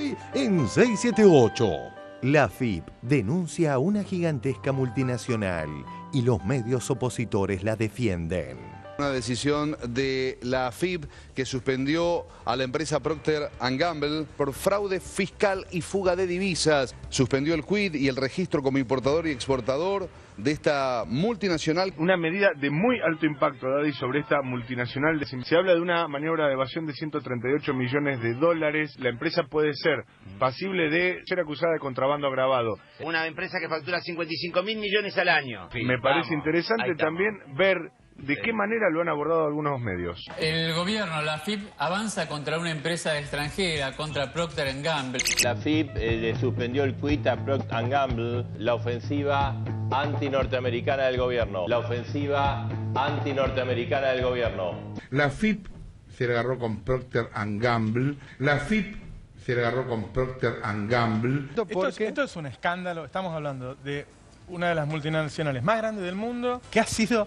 hoy en 678. La FIP denuncia a una gigantesca multinacional y los medios opositores la defienden. Una decisión de la AFIP que suspendió a la empresa Procter & Gamble por fraude fiscal y fuga de divisas. Suspendió el quit y el registro como importador y exportador de esta multinacional. Una medida de muy alto impacto, Daddy, sobre esta multinacional. Se habla de una maniobra de evasión de 138 millones de dólares. La empresa puede ser pasible de ser acusada de contrabando agravado. Una empresa que factura 55.000 millones al año. Me parece interesante también ver de qué manera lo han abordado algunos medios. El gobierno, la FIP, avanza contra una empresa extranjera, contra Procter & Gamble. La FIP le suspendió el quit a Procter & Gamble, la ofensiva anti-norteamericana del gobierno. La ofensiva anti-norteamericana del gobierno. La FIP se le agarró con Procter & Gamble. La FIP se le agarró con Procter & Gamble. Esto es un escándalo. Estamos hablando de una de las multinacionales más grandes del mundo que ha sido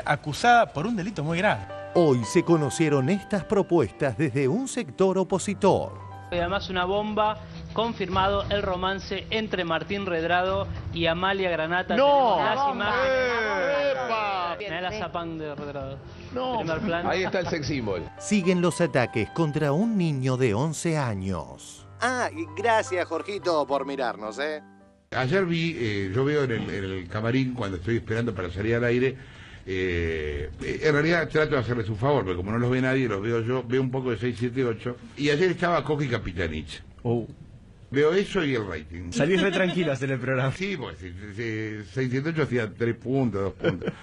acusada por un delito muy grave. Hoy se conocieron estas propuestas desde un sector opositor. Y además una bomba, confirmado el romance entre Martín Redrado y Amalia Granata. ¡No! Las imágenes. ¡Epa! Mirá la zapán de Redrado. No. Primer plano. Ahí está el sex symbol. Siguen los ataques contra un niño de 11 años. Ah, gracias Jorgito por mirarnos, Ayer vi, yo veo en el camarín cuando estoy esperando para salir al aire, en realidad trato de hacerles un favor, porque como no los ve nadie, los veo yo, veo un poco de 678, y ayer estaba Coqui Capitanich. Veo eso y el rating. Salís re tranquilo a hacer el programa. Sí, pues 678 hacía 3 puntos, 2 puntos.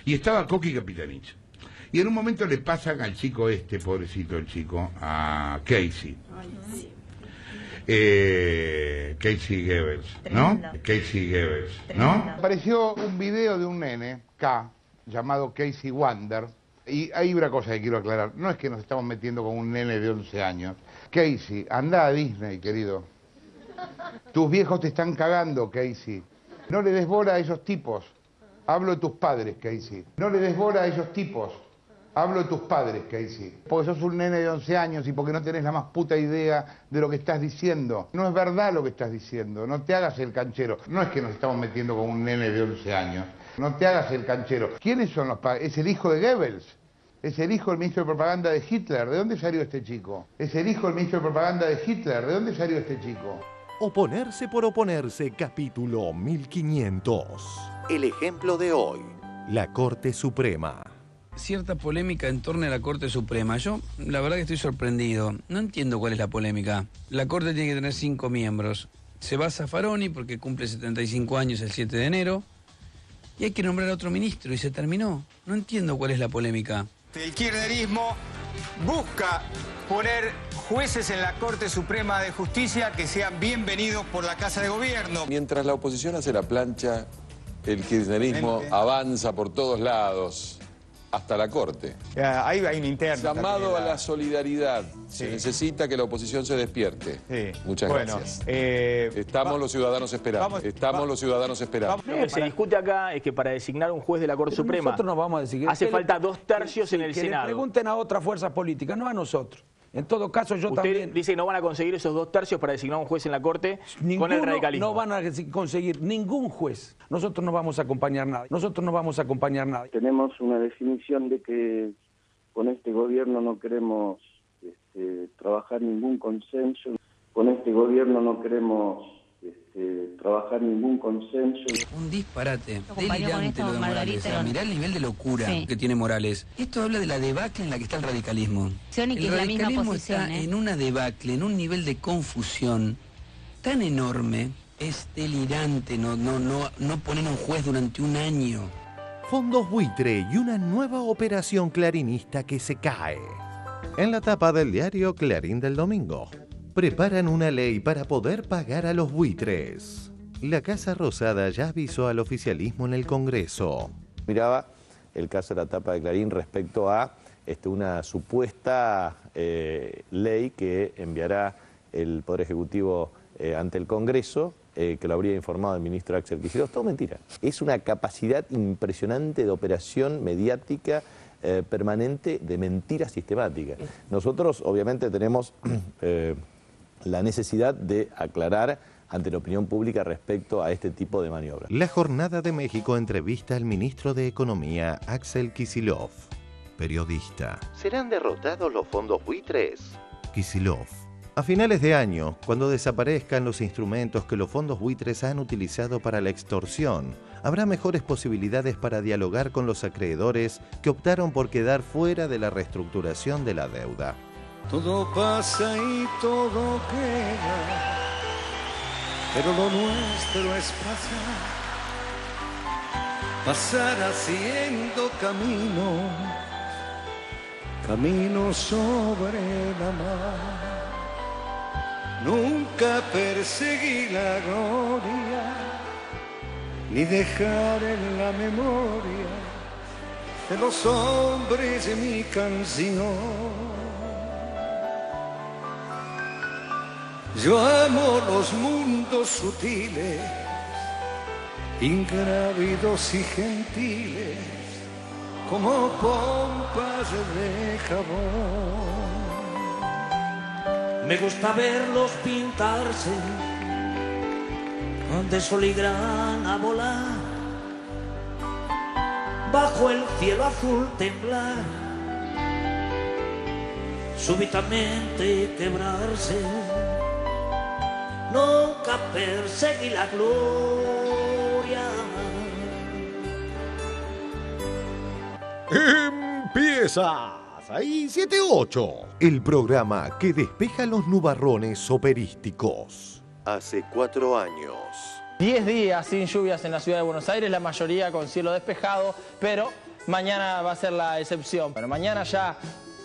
Y estaba Coqui Capitanich. Y en un momento le pasan al chico este, pobrecito el chico, a Casey. Casey Goebbels, ¿no? Casey Goebbels, ¿no? Apareció un video de un nene, K, llamado Casey Wander, y hay una cosa que quiero aclarar, no es que nos estamos metiendo con un nene de 11 años. Casey, anda a Disney, querido. Tus viejos te están cagando, Casey. No le des bola a esos tipos. Hablo de tus padres, Casey. No le des bola a esos tipos. Hablo de tus padres, Casey. Porque sos un nene de 11 años y porque no tenés la más puta idea de lo que estás diciendo. No es verdad lo que estás diciendo. No te hagas el canchero. No es que nos estamos metiendo con un nene de 11 años. No te hagas el canchero. ¿Quiénes son los padres? Es el hijo de Goebbels. Es el hijo del ministro de propaganda de Hitler. ¿De dónde salió este chico? Es el hijo del ministro de propaganda de Hitler. ¿De dónde salió este chico? Oponerse por oponerse, capítulo 1500. El ejemplo de hoy, la Corte Suprema. Cierta polémica en torno a la Corte Suprema. Yo, la verdad que estoy sorprendido. No entiendo cuál es la polémica. La Corte tiene que tener 5 miembros. Se va a Zaffaroni porque cumple 75 años el 7 de enero. Y hay que nombrar a otro ministro y se terminó. No entiendo cuál es la polémica. El kirchnerismo busca poner jueces en la Corte Suprema de Justicia que sean bienvenidos por la Casa de Gobierno. Mientras la oposición hace la plancha, el kirchnerismo avanza por todos lados. Hasta la Corte. Hay un interno. Llamado a la solidaridad. Sí. Se necesita que la oposición se despierte. Sí. Muchas gracias. Estamos los ciudadanos esperando. Estamos los ciudadanos esperando. Lo que se discute acá es que para designar un juez de la Corte Suprema nosotros nos vamos a designar. hace falta 2 tercios en el Senado. Que le pregunten a otras fuerzas políticas, no a nosotros. En todo caso, yo también... Usted dice que no van a conseguir esos 2 tercios para designar un juez en la Corte con el radicalismo. No van a conseguir ningún juez. Nosotros no vamos a acompañar nada. Nosotros no vamos a acompañar nada. Tenemos una definición de que con este gobierno no queremos trabajar ningún consenso. Con este gobierno no queremos trabajar ningún consenso. Un disparate delirante lo de Morales. O sea, mirá el nivel de locura que tiene Morales. Esto habla de la debacle en la que está el radicalismo. El radicalismo está en una debacle, en un nivel de confusión tan enorme. Es delirante no poner un juez durante un año. Fondos buitre y una nueva operación clarinista que se cae. En la tapa del diario Clarín del domingo. Preparan una ley para poder pagar a los buitres. La Casa Rosada ya avisó al oficialismo en el Congreso. Miraba el caso de la tapa de Clarín respecto a una supuesta ley que enviará el Poder Ejecutivo ante el Congreso, que lo habría informado el ministro Axel Kicillof. Todo mentira. Es una capacidad impresionante de operación mediática permanente de mentira sistemática. Nosotros obviamente tenemos la necesidad de aclarar ante la opinión pública respecto a este tipo de maniobras. La Jornada de México entrevista al ministro de Economía, Axel Kicillof. Periodista. ¿Serán derrotados los fondos buitres? Kicillof. A finales de año, cuando desaparezcan los instrumentos que los fondos buitres han utilizado para la extorsión, habrá mejores posibilidades para dialogar con los acreedores que optaron por quedar fuera de la reestructuración de la deuda. Todo pasa y todo queda, pero lo nuestro es pasar haciendo camino sobre la mar. Nunca perseguí la gloria, ni dejar en la memoria de los hombres de mi canción. Yo amo los mundos sutiles, ingrávidos y gentiles, como pompas de jabón. Me gusta verlos pintarse de sol y grana volar, bajo el cielo azul temblar, súbitamente quebrarse. Nunca perseguí la gloria. Empieza 678, el programa que despeja los nubarrones operísticos. Hace 4 años. 10 días sin lluvias en la ciudad de Buenos Aires, la mayoría con cielo despejado, pero mañana va a ser la excepción. Pero mañana ya,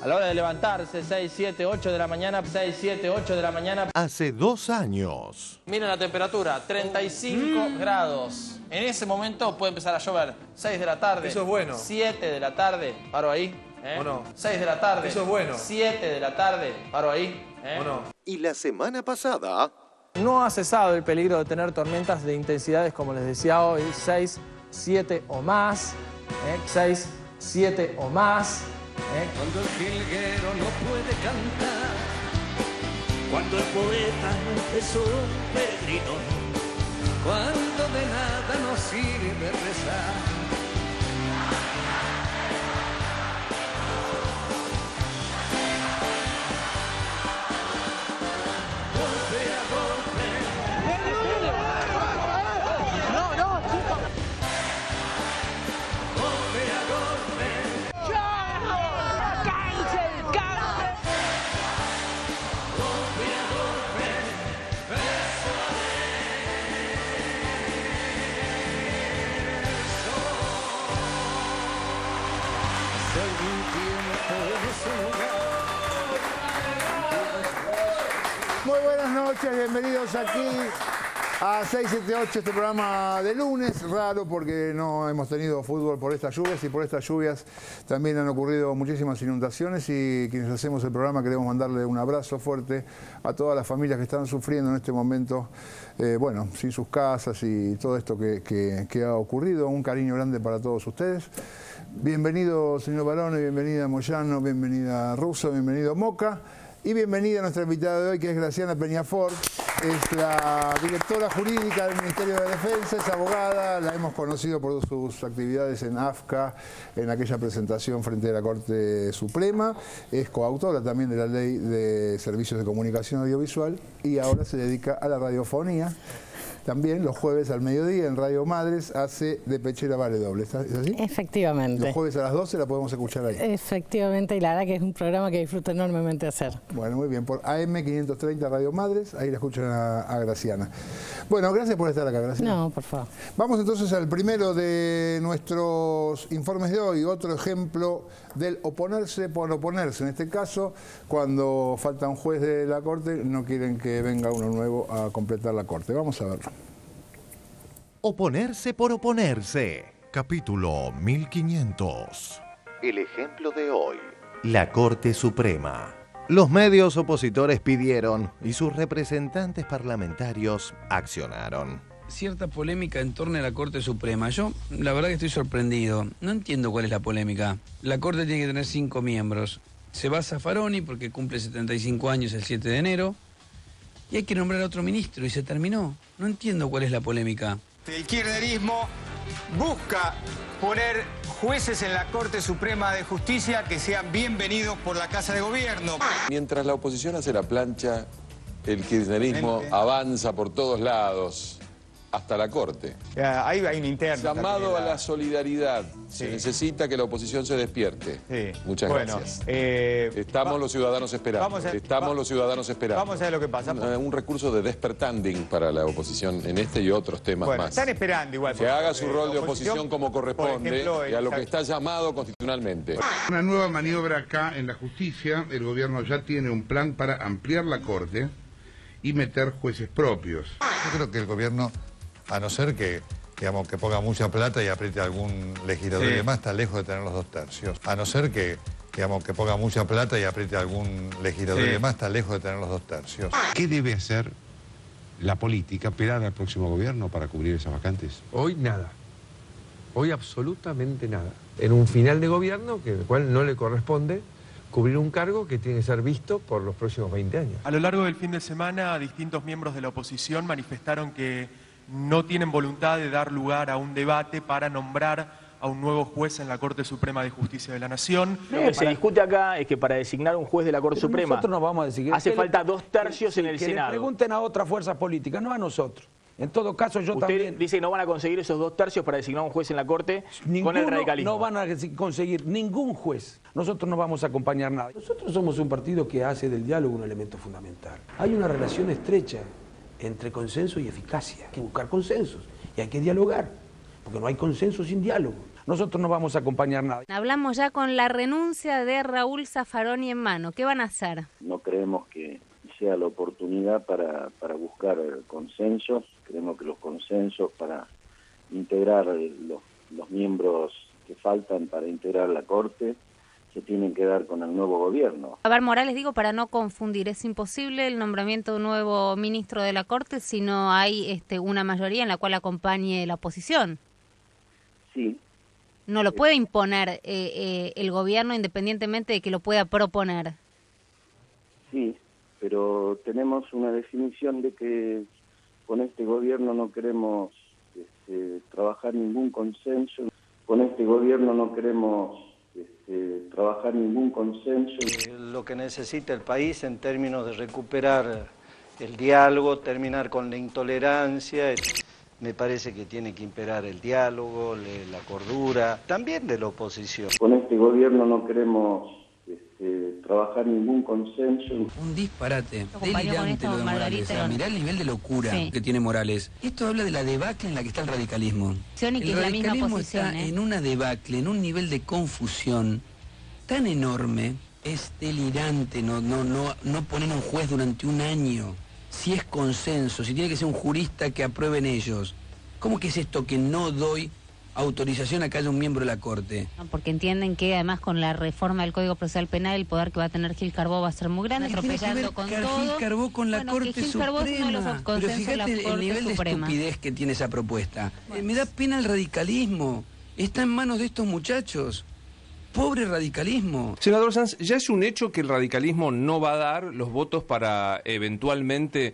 a la hora de levantarse, 6, 7, 8 de la mañana, 6, 7, 8 de la mañana. Hace 2 años. Miren la temperatura, 35 grados. En ese momento puede empezar a llover. 6 de la tarde. Eso es bueno. 7 de la tarde. Paro ahí. ¿O no? 6 de la tarde. Eso es bueno. 7 de la tarde. Paro ahí. ¿O no? Y la semana pasada. No ha cesado el peligro de tener tormentas de intensidades, como les decía hoy, 6, 7 o más. 6, 7 o más. Cuando el jilguero no puede cantar, Cuando el poeta es un peregrino, cuando de nada nos sirve rezar. Muy buenas noches, bienvenidos aquí a 678, este programa de lunes, raro porque no hemos tenido fútbol por estas lluvias y por estas lluvias también han ocurrido muchísimas inundaciones y quienes hacemos el programa queremos mandarle un abrazo fuerte a todas las familias que están sufriendo en este momento, bueno, sin sus casas y todo esto que ha ocurrido. Un cariño grande para todos ustedes. Bienvenido señor Barone, bienvenida Moyano, bienvenida Russo, bienvenido Moca. Y bienvenida a nuestra invitada de hoy, que es Graciana Peñafort, es la directora jurídica del Ministerio de Defensa, es abogada, la hemos conocido por sus actividades en AFCA, en aquella presentación frente a la Corte Suprema, es coautora también de la Ley de Servicios de Comunicación Audiovisual y ahora se dedica a la radiofonía. También los jueves al mediodía en Radio Madres hace De Pechera Vale Doble, ¿es así? Efectivamente. Los jueves a las 12 la podemos escuchar ahí. Efectivamente, y la verdad que es un programa que disfruto enormemente hacer. Bueno, muy bien, por AM 530 Radio Madres, ahí la escuchan a Graciana. Bueno, gracias por estar acá, Graciana. No, por favor. Vamos entonces al primero de nuestros informes de hoy, otro ejemplo del oponerse por oponerse. En este caso, cuando falta un juez de la Corte, no quieren que venga uno nuevo a completar la Corte. Vamos a verlo. Oponerse por oponerse. Capítulo 1500. El ejemplo de hoy. La Corte Suprema. Los medios opositores pidieron y sus representantes parlamentarios accionaron. cierta polémica en torno a la Corte Suprema. Yo, la verdad que estoy sorprendido. No entiendo cuál es la polémica. La Corte tiene que tener 5 miembros. Se va Zaffaroni porque cumple 75 años el 7 de enero. Y hay que nombrar a otro ministro y se terminó. No entiendo cuál es la polémica. El kirchnerismo busca poner jueces en la Corte Suprema de Justicia que sean bienvenidos por la Casa de Gobierno. Mientras la oposición hace la plancha, el kirchnerismo avanza por todos lados, hasta la Corte. Hay un interno. Llamado a la solidaridad. Se necesita que la oposición se despierte. Muchas gracias. Estamos los ciudadanos esperando. Estamos los ciudadanos esperando. Vamos a ver lo que pasa. Un recurso de despertanding para la oposición en este y otros temas más. Están esperando igual. Que haga su rol de oposición como corresponde y a lo que está llamado constitucionalmente. Una nueva maniobra acá en la justicia. El gobierno ya tiene un plan para ampliar la Corte y meter jueces propios. Yo creo que el gobierno, a no ser que, digamos, que ponga mucha plata y apriete a algún legislador y demás, está lejos de tener los 2 tercios. A no ser que, digamos, que ponga mucha plata y apriete a algún legislador y demás, está lejos de tener los 2 tercios. ¿Qué debe hacer la política, esperar al próximo gobierno para cubrir esas vacantes? Hoy nada. Hoy absolutamente nada. En un final de gobierno, que el cual no le corresponde cubrir un cargo que tiene que ser visto por los próximos 20 años. A lo largo del fin de semana, distintos miembros de la oposición manifestaron que no tienen voluntad de dar lugar a un debate para nombrar a un nuevo juez en la Corte Suprema de Justicia de la Nación. Lo que se discute acá es que para designar un juez de la Corte Suprema nosotros no vamos a decidir. hace falta 2 tercios en el Senado. Que le pregunten a otras fuerzas políticas, no a nosotros. En todo caso, yo también... Usted dice que no van a conseguir esos 2 tercios para designar un juez en la Corte con el radicalismo. No van a conseguir ningún juez. Nosotros no vamos a acompañar nada. Nosotros somos un partido que hace del diálogo un elemento fundamental. Hay una relación estrecha entre consenso y eficacia. Hay que buscar consensos y hay que dialogar, porque no hay consenso sin diálogo. Nosotros no vamos a acompañar nada. Hablamos ya con la renuncia de Raúl Zaffaroni en mano. ¿Qué van a hacer? No creemos que sea la oportunidad para buscar consensos. Creemos que los consensos para integrar los miembros que faltan para integrar la Corte se tienen que dar con el nuevo gobierno. A ver, Morales, digo, para no confundir, es imposible el nombramiento de un nuevo ministro de la Corte si no hay una mayoría en la cual acompañe la oposición. Sí. No lo puede imponer el gobierno independientemente de que lo pueda proponer. Sí, pero tenemos una definición de que con este gobierno no queremos trabajar ningún consenso. Con este gobierno no queremos trabajar ningún consenso. Lo que necesita el país en términos de recuperar el diálogo, terminar con la intolerancia. Me parece que tiene que imperar el diálogo, la cordura, también de la oposición. Con este gobierno no queremos trabajar ningún consenso. Un disparate delirante lo de Morales. O sea, mirá el nivel de locura que tiene Morales. Esto habla de la debacle en la que está el radicalismo. El radicalismo está en una debacle, en un nivel de confusión tan enorme. Es delirante no poner un juez durante un año. Si es consenso, si tiene que ser un jurista que aprueben ellos. ¿Cómo que es esto que no doy autorización a que haya un miembro de la Corte? Porque entienden que además con la reforma del Código Procesal Penal el poder que va a tener Gil Carbó va a ser muy grande, atropellando con todo. Gil Carbó con la Corte Suprema. Pero fíjate el nivel de estupidez que tiene esa propuesta. Me da pena el radicalismo. Está en manos de estos muchachos. Pobre radicalismo. Senador Sanz, ¿ya es un hecho que el radicalismo no va a dar los votos para eventualmente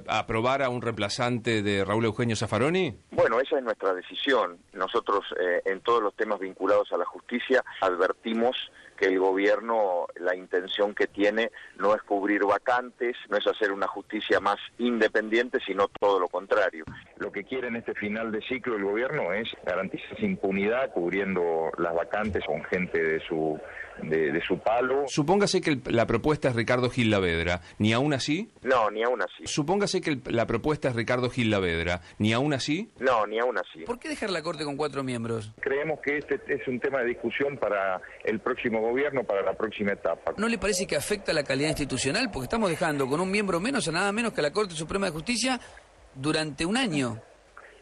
aprobar a un reemplazante de Raúl Eugenio Zaffaroni? Bueno, esa es nuestra decisión. Nosotros en todos los temas vinculados a la justicia advertimos que el gobierno, la intención que tiene no es cubrir vacantes, no es hacer una justicia más independiente, sino todo lo contrario. Lo que quiere en este final de ciclo el gobierno es garantizar impunidad cubriendo las vacantes con gente de su palo. Supóngase que la propuesta es Ricardo Gil Lavedra, ¿ni aún así? No, ni aún así. Supóngase que la propuesta es Ricardo Gil Lavedra, ¿ni aún así? No, ni aún así. ¿Por qué dejar la Corte con 4 miembros? Creemos que este es un tema de discusión para el próximo gobierno, para la próxima etapa. ¿No le parece que afecta la calidad institucional? Porque estamos dejando con un miembro menos a nada menos que la Corte Suprema de Justicia durante un año.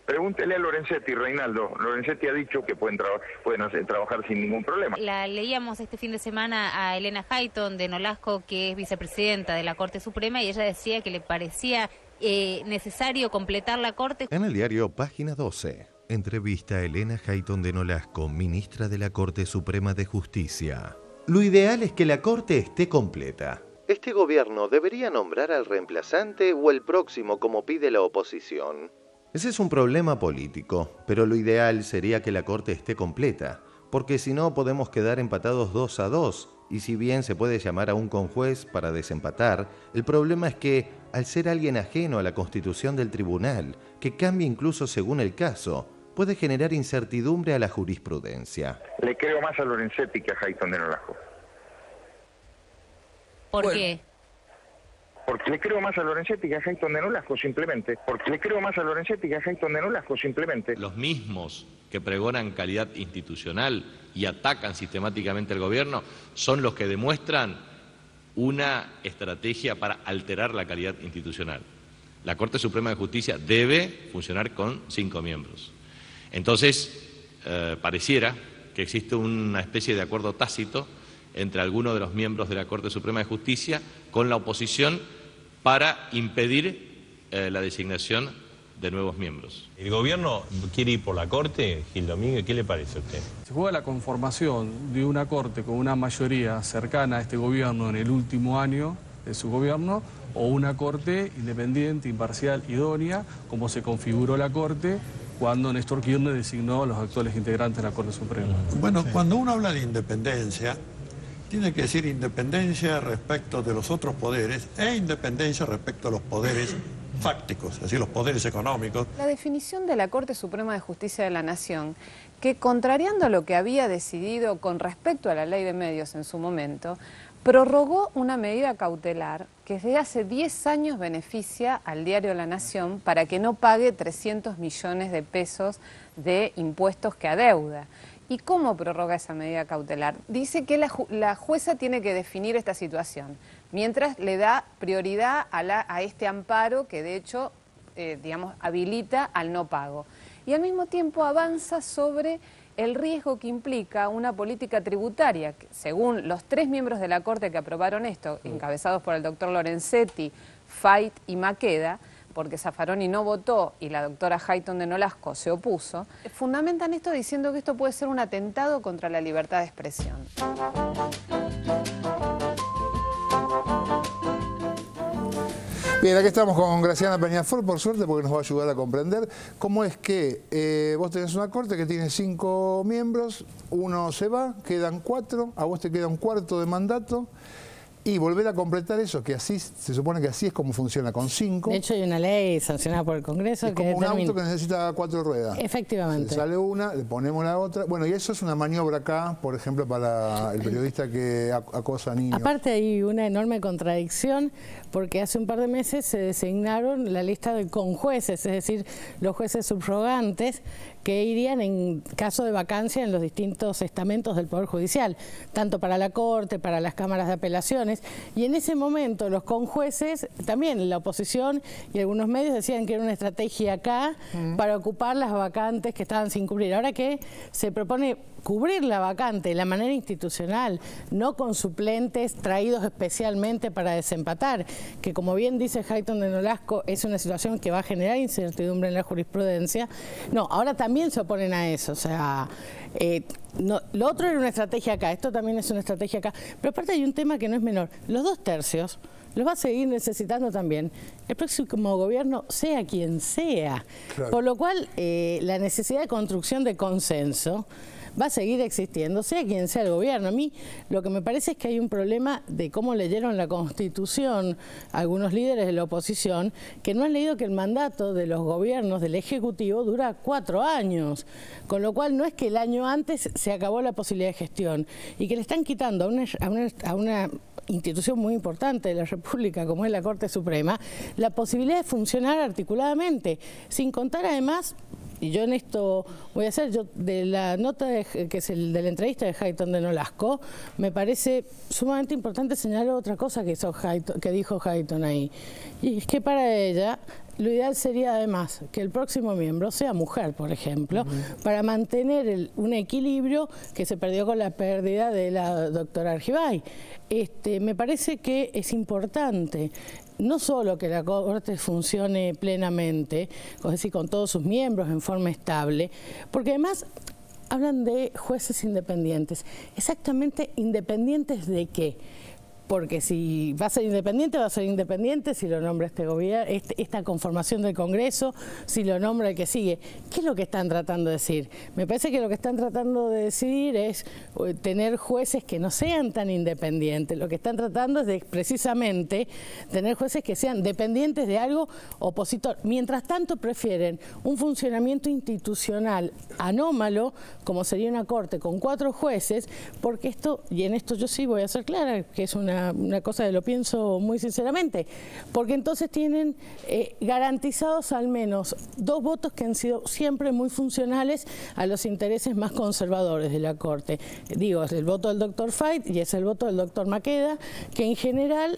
Pregúntele a Lorenzetti, Reinaldo. Lorenzetti ha dicho que pueden trabajar sin ningún problema. La leíamos este fin de semana a Elena Hayton de Nolasco, que es vicepresidenta de la Corte Suprema, y ella decía que le parecía necesario completar la Corte. En el diario Página 12, entrevista a Elena Hayton de Nolasco, ministra de la Corte Suprema de Justicia. Lo ideal es que la Corte esté completa. Este gobierno debería nombrar al reemplazante o el próximo como pide la oposición. Ese es un problema político, pero lo ideal sería que la Corte esté completa, porque si no podemos quedar empatados 2-2, y si bien se puede llamar a un conjuez para desempatar, el problema es que, al ser alguien ajeno a la constitución del tribunal, que cambia incluso según el caso, puede generar incertidumbre a la jurisprudencia. Le creo más a Lorenzetti que a Hayton de Nolasco. ¿Por qué? Porque le creo más a Lorenzetti que a Hayton de Nolasco, simplemente. Porque le creo más a Lorenzetti que a Hayton de Nolasco, simplemente. Los mismos que pregonan calidad institucional y atacan sistemáticamente al gobierno son los que demuestran una estrategia para alterar la calidad institucional. La Corte Suprema de Justicia debe funcionar con 5 miembros. Entonces, pareciera que existe una especie de acuerdo tácito entre algunos de los miembros de la Corte Suprema de Justicia con la oposición para impedir la designación de nuevos miembros. ¿El gobierno quiere ir por la Corte, Gil Domínguez? ¿Qué le parece a usted? Se juega la conformación de una Corte con una mayoría cercana a este gobierno en el último año de su gobierno, o una Corte independiente, imparcial, idónea, como se configuró la Corte cuando Néstor Kirchner designó a los actuales integrantes de la Corte Suprema. Bueno, cuando uno habla de independencia, tiene que decir independencia respecto de los otros poderes e independencia respecto a los poderes fácticos, es decir, los poderes económicos. La definición de la Corte Suprema de Justicia de la Nación, que contrariando lo que había decidido con respecto a la ley de medios en su momento, prorrogó una medida cautelar que desde hace 10 años beneficia al diario La Nación para que no pague 300 millones de pesos de impuestos que adeuda. ¿Y cómo prorroga esa medida cautelar? Dice que la jueza tiene que definir esta situación, mientras le da prioridad a este amparo que de hecho, digamos, habilita al no pago. Y al mismo tiempo avanza sobre el riesgo que implica una política tributaria, que, según los 3 miembros de la Corte que aprobaron esto, encabezados por el doctor Lorenzetti, Fait y Maqueda, porque Zaffaroni no votó y la doctora Hayton de Nolasco se opuso, fundamentan esto diciendo que esto puede ser un atentado contra la libertad de expresión. Bien, aquí estamos con Graciana Peñafort, por suerte, porque nos va a ayudar a comprender cómo es que vos tenés una Corte que tiene 5 miembros, uno se va, quedan 4, a vos te queda un cuarto de mandato, y volver a completar eso, que así se supone que así es como funciona, con 5. De hecho, hay una ley sancionada por el Congreso. Es como un auto que necesita 4 ruedas. Efectivamente. Se sale una, le ponemos la otra. Bueno, y eso es una maniobra acá, por ejemplo, para el periodista que acosa a niños. Aparte hay una enorme contradicción, porque hace un par de meses se designaron la lista de conjueces, es decir, los jueces subrogantes, que irían en caso de vacancia en los distintos estamentos del Poder Judicial, tanto para la Corte, para las cámaras de apelaciones, y en ese momento los conjueces, también la oposición y algunos medios decían que era una estrategia acá para ocupar las vacantes que estaban sin cubrir. Ahora que se propone cubrir la vacante de la manera institucional, no con suplentes traídos especialmente para desempatar, que como bien dice Hayton de Nolasco, es una situación que va a generar incertidumbre en la jurisprudencia. No, ahora también se oponen a eso, o sea, no, lo otro era una estrategia acá, esto también es una estrategia acá, pero aparte hay un tema que no es menor, los 2/3 los va a seguir necesitando también el próximo gobierno, sea quien sea, claro. Por lo cual la necesidad de construcción de consenso va a seguir existiendo, sea quien sea el gobierno. A mí lo que me parece es que hay un problema de cómo leyeron la Constitución algunos líderes de la oposición, que no han leído que el mandato de los gobiernos del Ejecutivo dura 4 años, con lo cual no es que el año antes se acabó la posibilidad de gestión, y que le están quitando a una institución muy importante de la República, como es la Corte Suprema, la posibilidad de funcionar articuladamente, sin contar además. Y yo en esto voy a hacer, yo de la nota que es de la entrevista de Hayton de Nolasco, me parece sumamente importante señalar otra cosa que dijo Hayton ahí. Y es que para ella lo ideal sería además que el próximo miembro sea mujer, por ejemplo, para mantener un equilibrio que se perdió con la pérdida de la doctora Argibay. Me parece que es importante no solo que la Corte funcione plenamente, es decir, con todos sus miembros en forma estable, porque además hablan de jueces independientes. Exactamente, ¿independientes de qué? Porque si va a ser independiente si lo nombra este gobierno, esta conformación del Congreso, si lo nombra el que sigue. ¿Qué es lo que están tratando de decir? Me parece que lo que están tratando de decidir es tener jueces que no sean tan independientes. Lo que están tratando es de precisamente tener jueces que sean dependientes de algo opositor. Mientras tanto prefieren un funcionamiento institucional anómalo, como sería una corte con 4 jueces, porque esto, y en esto yo sí voy a ser clara, que es una cosa que lo pienso muy sinceramente, porque entonces tienen garantizados al menos 2 votos que han sido siempre muy funcionales a los intereses más conservadores de la Corte. Digo, es el voto del doctor Fait y es el voto del doctor Maqueda, que en general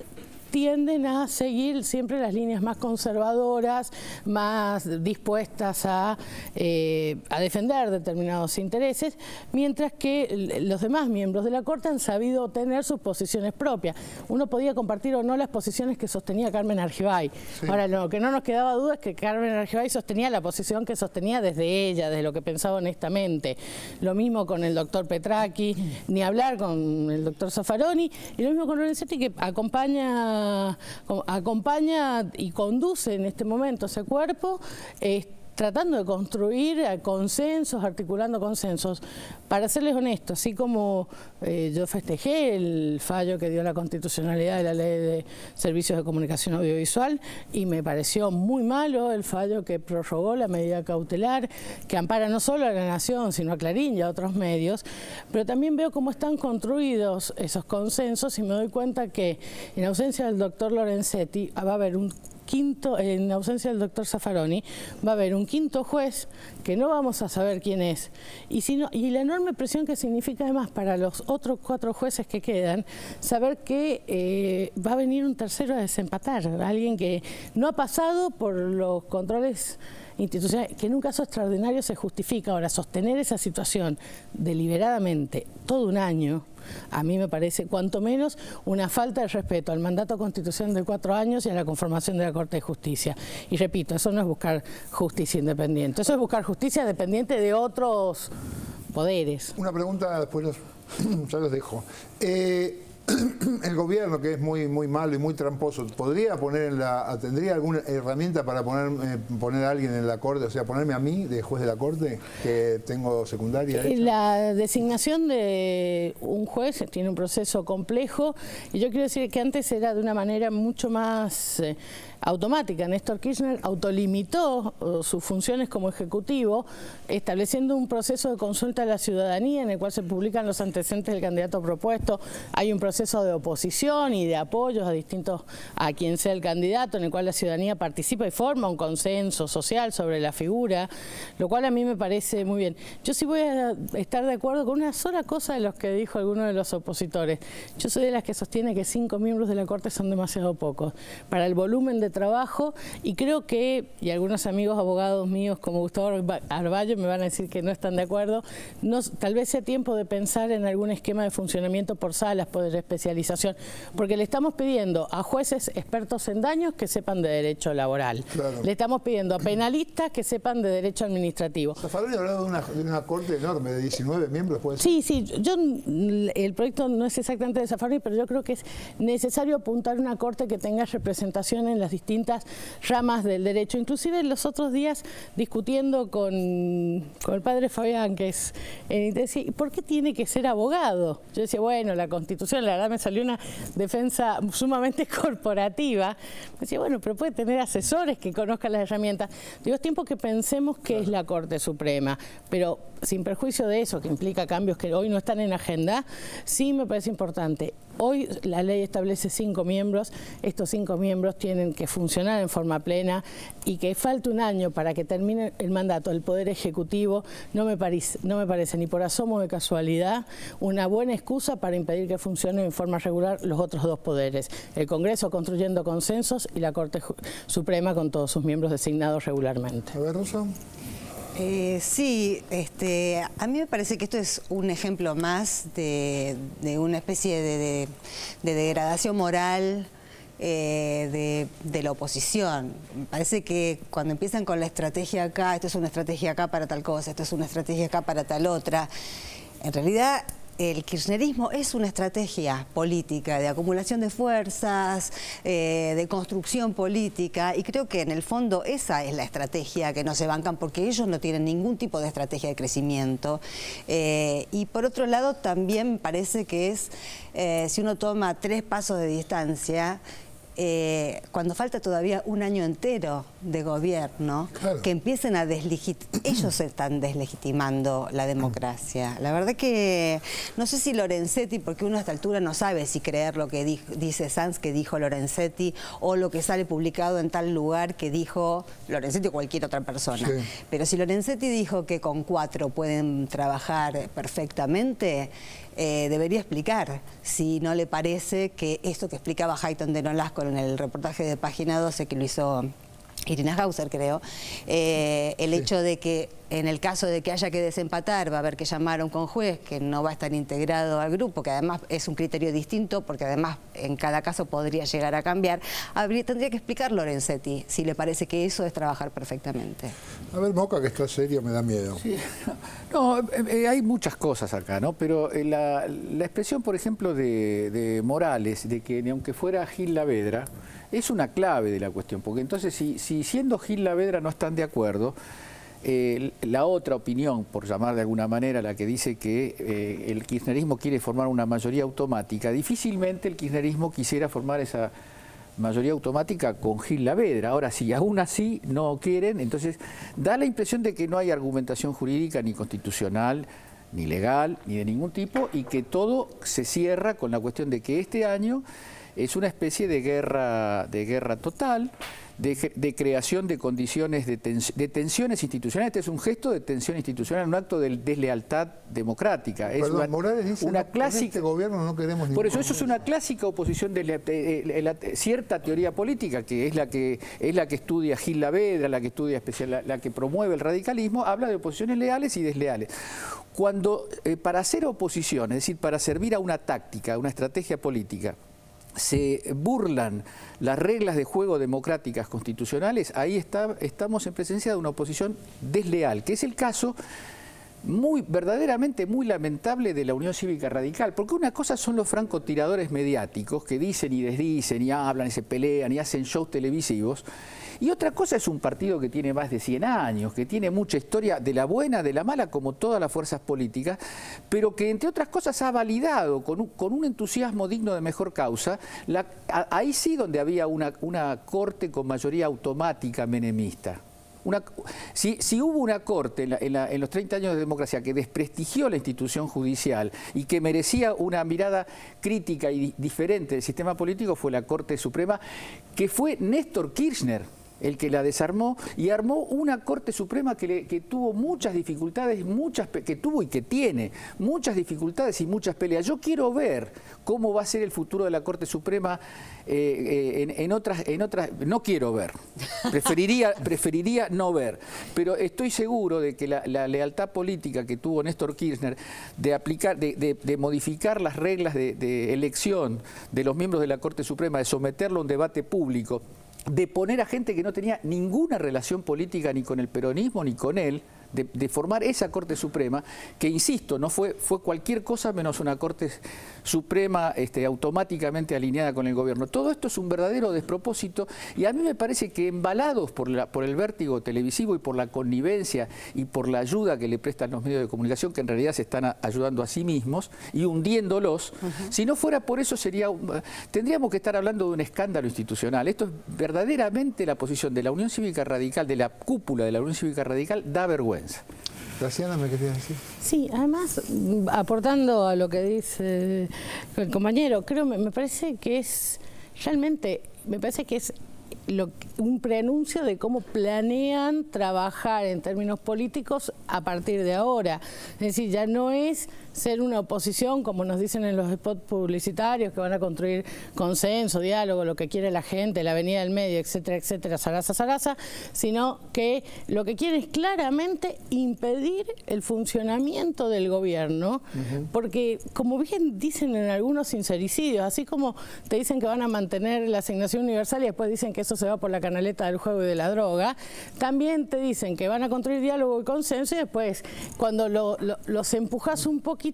tienden a seguir siempre las líneas más conservadoras, más dispuestas a defender determinados intereses, mientras que los demás miembros de la Corte han sabido tener sus posiciones propias. Uno podía compartir o no las posiciones que sostenía Carmen Argibay. Sí. Ahora, lo que no nos quedaba duda es que Carmen Argibay sostenía la posición que sostenía desde ella, desde lo que pensaba honestamente. Lo mismo con el doctor Petracchi, ni hablar con el doctor Zaffaroni, y lo mismo con Lorenzetti, que acompaña y conduce en este momento ese cuerpo, tratando de construir consensos, articulando consensos. Para serles honestos, así como yo festejé el fallo que dio la constitucionalidad de la Ley de Servicios de Comunicación Audiovisual, y me pareció muy malo el fallo que prorrogó la medida cautelar, que ampara no solo a La Nación, sino a Clarín y a otros medios, pero también veo cómo están construidos esos consensos y me doy cuenta que en ausencia del doctor Lorenzetti va a haber un quinto, en ausencia del doctor Zaffaroni, va a haber un quinto juez que no vamos a saber quién es. Y la enorme presión que significa además para los otros 4 jueces que quedan, saber que va a venir un tercero a desempatar, alguien que no ha pasado por los controles institucionales, que en un caso extraordinario se justifica. Ahora, sostener esa situación deliberadamente todo un año, a mí me parece cuanto menos una falta de respeto al mandato constitucional de 4 años y a la conformación de la Corte de Justicia. Y repito, eso no es buscar justicia independiente, eso es buscar justicia dependiente de otros poderes. Una pregunta, después ya los dejo. El gobierno, que es muy malo y muy tramposo, ¿tendría alguna herramienta para poner a alguien en la Corte, o sea, ponerme a mí de juez de la Corte, que tengo secundaria hecha? La designación de un juez tiene un proceso complejo, y yo quiero decir que antes era de una manera mucho más automática. Néstor Kirchner autolimitó sus funciones como ejecutivo, estableciendo un proceso de consulta a la ciudadanía en el cual se publican los antecedentes del candidato propuesto. Hay un proceso de oposición y de apoyos a quien sea el candidato, en el cual la ciudadanía participa y forma un consenso social sobre la figura, lo cual a mí me parece muy bien. Yo sí voy a estar de acuerdo con una sola cosa de los que dijo alguno de los opositores. Yo soy de las que sostiene que 5 miembros de la Corte son demasiado pocos para el volumen de trabajo, y creo que, y algunos amigos abogados míos como Gustavo Arballo me van a decir que no están de acuerdo, tal vez sea tiempo de pensar en algún esquema de funcionamiento por salas, por especialización, porque le estamos pidiendo a jueces expertos en daños que sepan de derecho laboral, claro. Le estamos pidiendo a penalistas que sepan de derecho administrativo. Zaffaroni ha hablado de una corte enorme de 19 miembros, ¿puede ser? Sí, el proyecto no es exactamente de Zaffaroni, pero yo creo que es necesario apuntar a una corte que tenga representación en las distintas ramas del derecho. Inclusive los otros días discutiendo con el padre Fabián, que es decía, ¿por qué tiene que ser abogado? Yo decía, bueno, la Constitución, la verdad me salió una defensa sumamente corporativa. Me decía, bueno, pero puede tener asesores que conozcan las herramientas. Digo, es tiempo que pensemos qué es la Corte Suprema, pero sin perjuicio de eso, que implica cambios que hoy no están en agenda, sí me parece importante. Hoy la ley establece 5 miembros, estos 5 miembros tienen que funcionar en forma plena, y que falte un año para que termine el mandato del Poder Ejecutivo no me parece ni por asomo de casualidad una buena excusa para impedir que funcione en forma regular los otros dos poderes, el Congreso construyendo consensos y la Corte Suprema con todos sus miembros designados regularmente. A ver, Rosa. Sí, a mí me parece que esto es un ejemplo más de una especie de degradación moral de la oposición. Me parece que cuando empiezan con la estrategia acá, esto es una estrategia acá para tal cosa, esto es una estrategia acá para tal otra, en realidad el kirchnerismo es una estrategia política de acumulación de fuerzas, de construcción política, y creo que en el fondo esa es la estrategia que no se bancan, porque ellos no tienen ningún tipo de estrategia de crecimiento. Y por otro lado también parece que es, si uno toma 3 pasos de distancia, cuando falta todavía un año entero de gobierno, claro, que empiecen a ellos están deslegitimando la democracia. La verdad que no sé si Lorenzetti, porque uno a esta altura no sabe si creer lo que dice Sanz que dijo Lorenzetti o lo que sale publicado en tal lugar que dijo Lorenzetti o cualquier otra persona. Sí. Pero si Lorenzetti dijo que con 4 pueden trabajar perfectamente, debería explicar si no le parece que esto que explicaba Hayton de Nolasco en el reportaje de Página 12, que lo hizo Irina Hauser, creo, el hecho de que en el caso de que haya que desempatar va a haber que llamar a un conjuez que no va a estar integrado al grupo, que además es un criterio distinto, porque además en cada caso podría llegar a cambiar, tendría que explicar Lorenzetti si le parece que eso es trabajar perfectamente. A ver, Moca, que está serio, me da miedo. Sí. No, hay muchas cosas acá, ¿no? Pero la expresión, por ejemplo, de Morales, de que ni aunque fuera Gil Lavedra, es una clave de la cuestión, porque entonces si siendo Gil Lavedra no están de acuerdo, la otra opinión, por llamar de alguna manera, la que dice que el kirchnerismo quiere formar una mayoría automática, difícilmente el kirchnerismo quisiera formar esa mayoría automática con Gil Lavedra. Ahora, si aún así no quieren, entonces da la impresión de que no hay argumentación jurídica ni constitucional, ni legal, ni de ningún tipo, y que todo se cierra con la cuestión de que este año es una especie de guerra total, de creación de condiciones de tensiones institucionales. Este es un gesto de tensión institucional, un acto de deslealtad democrática. Es Morales dice, una clásica, este gobierno no queremos por eso es una clásica oposición de cierta teoría política, que es la que estudia Gil Lavedra, la que estudia la que promueve el radicalismo, habla de oposiciones leales y desleales. Cuando para hacer oposición, es decir, para servir a una táctica, a una estrategia política, se burlan las reglas de juego democráticas constitucionales, ahí estamos en presencia de una oposición desleal, que es el caso verdaderamente muy lamentable de la Unión Cívica Radical, porque una cosa son los francotiradores mediáticos que dicen y desdicen y hablan y se pelean y hacen shows televisivos, y otra cosa es un partido que tiene más de 100 años, que tiene mucha historia de la buena, de la mala, como todas las fuerzas políticas, pero que entre otras cosas ha validado con un entusiasmo digno de mejor causa, ahí sí donde había una corte con mayoría automática menemista. Si hubo una corte en los 30 años de democracia que desprestigió la institución judicial y que merecía una mirada crítica y diferente del sistema político, fue la Corte Suprema, que fue Néstor Kirchner el que la desarmó y armó una Corte Suprema que tuvo muchas dificultades, que tuvo y que tiene muchas dificultades y muchas peleas. Yo quiero ver cómo va a ser el futuro de la Corte Suprema en otras, no quiero ver, preferiría no ver, pero estoy seguro de que la lealtad política que tuvo Néstor Kirchner de modificar las reglas de elección de los miembros de la Corte Suprema, de someterlo a un debate público, de poner a gente que no tenía ninguna relación política ni con el peronismo ni con él, de formar esa Corte Suprema, que insisto, no fue cualquier cosa menos una Corte Suprema automáticamente alineada con el gobierno. Todo esto es un verdadero despropósito y a mí me parece que embalados por el vértigo televisivo y por la connivencia y por la ayuda que le prestan los medios de comunicación, que en realidad se están ayudando a sí mismos y hundiéndolos, si no fuera por eso tendríamos que estar hablando de un escándalo institucional. Esto es verdaderamente la posición de la Unión Cívica Radical, de la cúpula de la Unión Cívica Radical, da vergüenza. Graciana, ¿me querías decir? Sí, además, aportando a lo que dice el compañero, me parece que es un preanuncio de cómo planean trabajar en términos políticos a partir de ahora. Es decir, ya no es ser una oposición, como nos dicen en los spots publicitarios, que van a construir consenso, diálogo, lo que quiere la gente, la avenida del medio, etcétera, etcétera, zaraza, sino que lo que quieren es claramente impedir el funcionamiento del gobierno, porque como bien dicen en algunos sincericidios, así como te dicen que van a mantener la asignación universal y después dicen que eso se va por la canaleta del juego y de la droga, también te dicen que van a construir diálogo y consenso y después cuando los empujas un poquito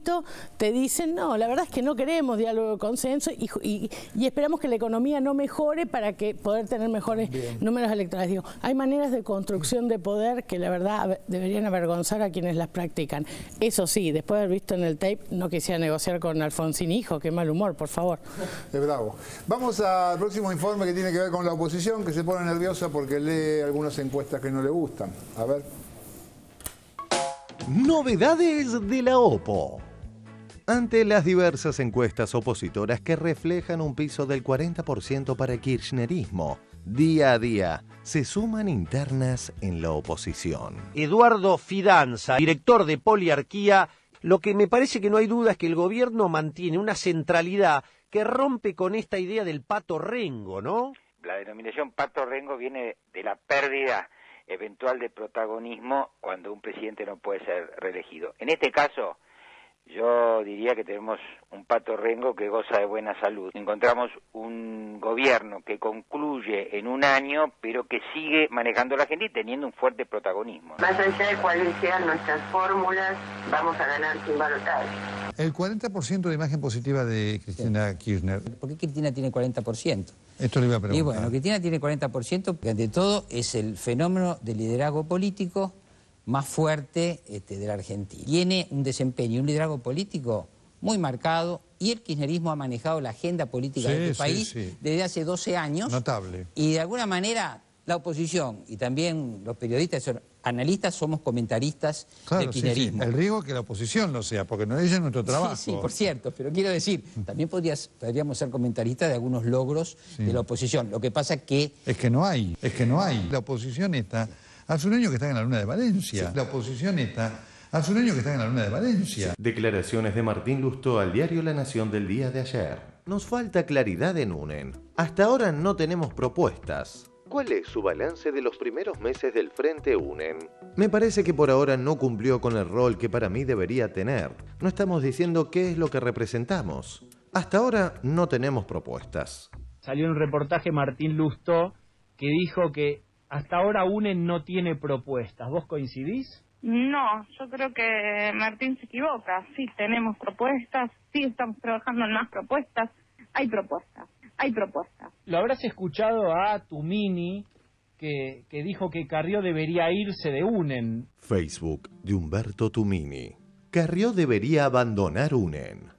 te dicen no, la verdad es que no queremos diálogo y consenso y esperamos que la economía no mejore para que poder tener mejores números electorales. Digo, hay maneras de construcción de poder que la verdad deberían avergonzar a quienes las practican. Eso sí, después de haber visto en el tape, no quisiera negociar con Alfonsín hijo, qué mal humor, por favor. Es bravo. Vamos al próximo informe que tiene que ver con la oposición, que se pone nerviosa porque lee algunas encuestas que no le gustan. A ver. Novedades de la OPO. Ante las diversas encuestas opositoras que reflejan un piso del 40% para el kirchnerismo, día a día se suman internas en la oposición. Eduardo Fidanza, director de Poliarquía, lo que me parece que no hay duda es que el gobierno mantiene una centralidad que rompe con esta idea del pato rengo, ¿no? La denominación pato rengo viene de la pérdida eventual de protagonismo cuando un presidente no puede ser reelegido. En este caso, yo diría que tenemos un pato rengo que goza de buena salud. Encontramos un gobierno que concluye en un año, pero que sigue manejando la gente y teniendo un fuerte protagonismo. Más allá de cuáles sean nuestras fórmulas, vamos a ganar sin balotaje. El 40% de imagen positiva de Cristina Kirchner. ¿Por qué Cristina tiene 40%? Esto le iba a preguntar. Y bueno, Cristina tiene 40%, porque ante todo es el fenómeno de liderazgo político más fuerte de la Argentina. Tiene un desempeño y un liderazgo político muy marcado y el kirchnerismo ha manejado la agenda política de este país desde hace 12 años. Notable. Y de alguna manera la oposición y también los periodistas, analistas, somos comentaristas del kirchnerismo. El riesgo es que la oposición lo sea, porque no es nuestro trabajo. Sí, por cierto, pero quiero decir, también podríamos ser comentaristas de algunos logros de la oposición. Lo que pasa que... Es que no hay. La oposición está... Hace un año que están en la Luna de Valencia. La oposición está... Hace un año que están en la Luna de Valencia. Declaraciones de Martín Lustó al diario La Nación del día de ayer. Nos falta claridad en UNEN. Hasta ahora no tenemos propuestas. ¿Cuál es su balance de los primeros meses del Frente UNEN? Me parece que por ahora no cumplió con el rol que para mí debería tener. No estamos diciendo qué es lo que representamos. Hasta ahora no tenemos propuestas. Salió un reportaje Martín Lustó que dijo que hasta ahora UNEN no tiene propuestas. ¿Vos coincidís? No, yo creo que Martín se equivoca. Sí, tenemos propuestas, sí estamos trabajando en más propuestas. Hay propuestas. Lo habrás escuchado a Tumini, que dijo que Carrió debería irse de UNEN. Facebook de Humberto Tumini. Carrió debería abandonar UNEN.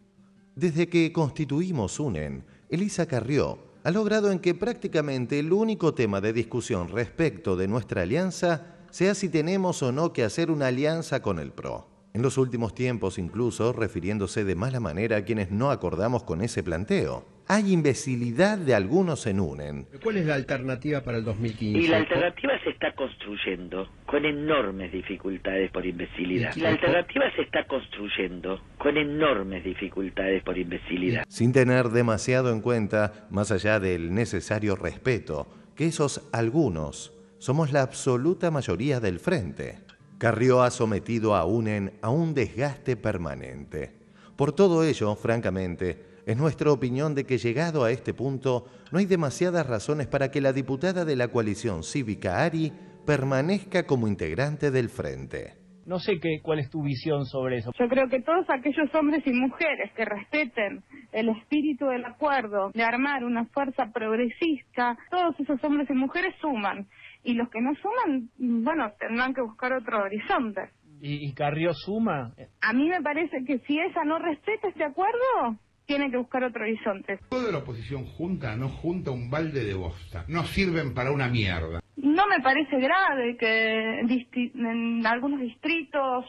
Desde que constituimos UNEN, Elisa Carrió ha logrado en que prácticamente el único tema de discusión respecto de nuestra alianza sea si tenemos o no que hacer una alianza con el PRO. En los últimos tiempos, incluso refiriéndose de mala manera a quienes no acordamos con ese planteo. Hay imbecilidad de algunos en UNEN. ¿Cuál es la alternativa para el 2015? Y la alternativa se está construyendo con enormes dificultades por imbecilidad. La alternativa se está construyendo con enormes dificultades por imbecilidad. Sin tener demasiado en cuenta, más allá del necesario respeto, que esos algunos somos la absoluta mayoría del frente. Carrió ha sometido a UNEN a un desgaste permanente. Por todo ello, francamente, es nuestra opinión de que llegado a este punto no hay demasiadas razones para que la diputada de la coalición cívica Ari permanezca como integrante del frente. No sé cuál es tu visión sobre eso. Yo creo que todos aquellos hombres y mujeres que respeten el espíritu del acuerdo, de armar una fuerza progresista, todos esos hombres y mujeres suman. Y los que no suman, bueno, tendrán que buscar otro horizonte. ¿Y Carrió suma? A mí me parece que si ella no respeta este acuerdo, tiene que buscar otro horizonte. Toda la oposición junta, no junta un balde de bosta. No sirven para una mierda. No me parece grave que en algunos distritos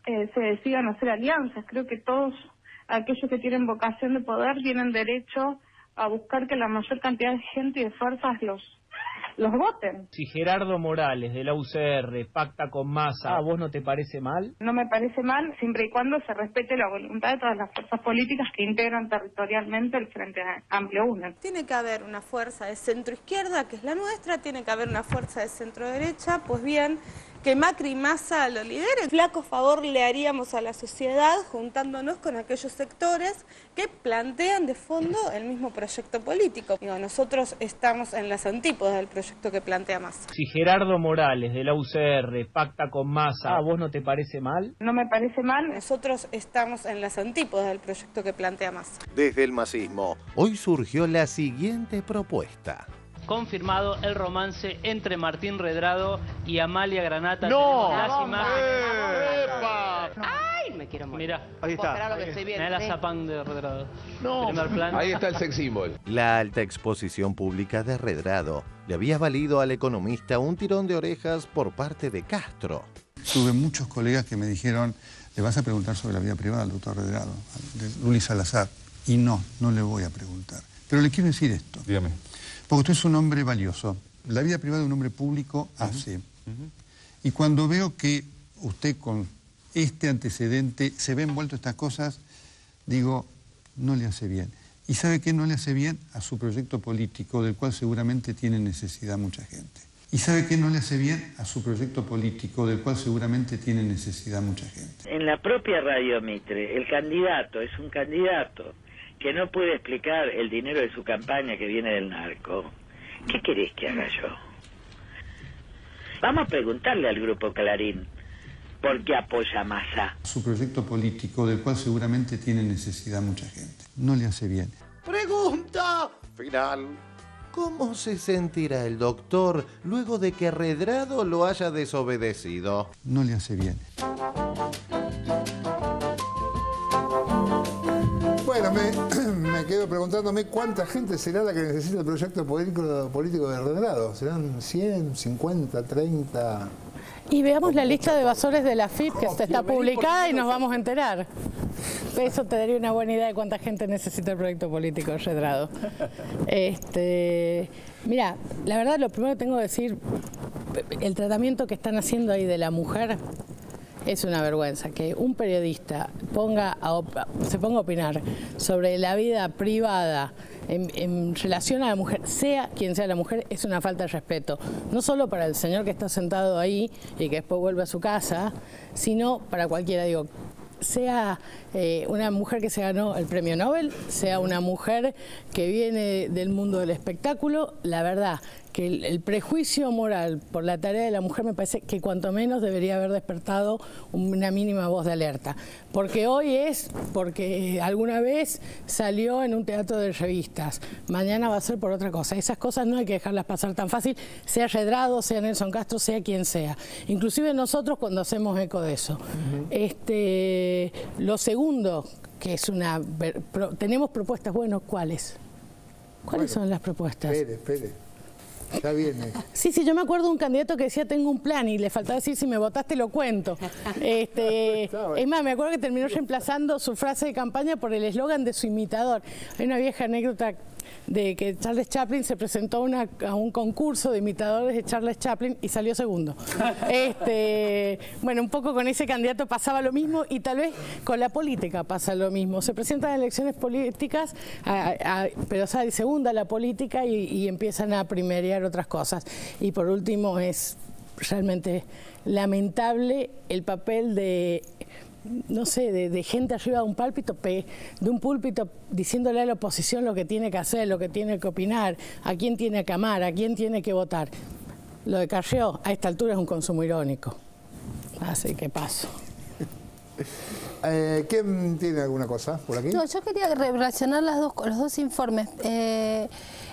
se decidan hacer alianzas. Creo que todos aquellos que tienen vocación de poder tienen derecho a buscar que la mayor cantidad de gente y de fuerzas los voten. Si Gerardo Morales de la UCR pacta con Massa, ¿a vos no te parece mal? No me parece mal, siempre y cuando se respete la voluntad de todas las fuerzas políticas que integran territorialmente el Frente Amplio UNED. Tiene que haber una fuerza de centro-izquierda, que es la nuestra, tiene que haber una fuerza de centro-derecha, pues bien, que Macri y Massa lo lideren. Flaco favor le haríamos a la sociedad juntándonos con aquellos sectores que plantean de fondo el mismo proyecto político. Digo, nosotros estamos en las antípodas del proyecto que plantea Massa. Si Gerardo Morales de la UCR pacta con Massa, ¿a vos no te parece mal? No me parece mal. Nosotros estamos en las antípodas del proyecto que plantea Massa. Desde el masismo, hoy surgió la siguiente propuesta. Confirmado el romance entre Martín Redrado y Amalia Granata. ¡No! Tenemos las imágenes. ¡Epa! ¡Ay! Me quiero morir. Mirá, ahí está. Lo que estoy viendo. Mirá la zapán de Redrado. No. Primer plano. Ahí está el sex symbol. La alta exposición pública de Redrado le había valido al economista un tirón de orejas por parte de Castro. Tuve muchos colegas que me dijeron, le vas a preguntar sobre la vida privada al doctor Redrado, de Luli Salazar. Y no le voy a preguntar. Pero le quiero decir esto. Dígame. Porque usted es un hombre valioso. La vida privada de un hombre público hace. Y cuando veo que usted con este antecedente se ve envuelto en estas cosas, digo, no le hace bien. ¿Y sabe qué no le hace bien? A su proyecto político, del cual seguramente tiene necesidad mucha gente. ¿Y sabe qué no le hace bien? A su proyecto político, del cual seguramente tiene necesidad mucha gente. En la propia Radio Mitre, el candidato es un candidato que no puede explicar el dinero de su campaña que viene del narco. ¿Qué querés que haga yo? Vamos a preguntarle al Grupo Clarín por qué apoya a Massa. Su proyecto político, del cual seguramente tiene necesidad mucha gente. No le hace bien. Pregunta final. ¿Cómo se sentirá el doctor luego de que Redrado lo haya desobedecido? No le hace bien. Bueno, me quedo preguntándome cuánta gente será la que necesita el proyecto político de Redrado. ¿Serán 100, 50, 30? Y veamos la lista de evasores de la FIP que está publicada y nos vamos a enterar. Eso te daría una buena idea de cuánta gente necesita el proyecto político de Redrado. Mira, la verdad lo primero que tengo que decir, el tratamiento que están haciendo ahí de la mujer es una vergüenza. Que un periodista se ponga a opinar sobre la vida privada en relación a la mujer, sea quien sea la mujer, es una falta de respeto. No solo para el señor que está sentado ahí y que después vuelve a su casa, sino para cualquiera, digo, sea una mujer que se ganó el premio Nobel, sea una mujer que viene del mundo del espectáculo, la verdad que el prejuicio moral por la tarea de la mujer me parece que cuanto menos debería haber despertado una mínima voz de alerta. Porque hoy porque alguna vez salió en un teatro de revistas, mañana va a ser por otra cosa. Esas cosas no hay que dejarlas pasar tan fácil, sea Redrado, sea Nelson Castro, sea quien sea. Inclusive nosotros cuando hacemos eco de eso. Lo segundo, que es tenemos propuestas, bueno, ¿cuáles? ¿Cuáles son las propuestas? Espere. Ya viene. Sí, yo me acuerdo de un candidato que decía tengo un plan y le faltaba decir si me votaste lo cuento. Es más, me acuerdo que terminó reemplazando su frase de campaña por el eslogan de su imitador. Hay una vieja anécdota de que Charles Chaplin se presentó a un concurso de imitadores de Charles Chaplin y salió segundo. Bueno, un poco con ese candidato pasaba lo mismo y tal vez con la política pasa lo mismo. Se presentan en elecciones políticas, pero sale segunda la política y empiezan a primerear otras cosas. Y por último es realmente lamentable el papel de gente arriba de un púlpito diciéndole a la oposición lo que tiene que hacer, lo que tiene que opinar, a quién tiene que amar, a quién tiene que votar. Lo de Carrió a esta altura es un consumo irónico. Así que paso. ¿Quién tiene alguna cosa por aquí? No, yo quería relacionar los dos informes.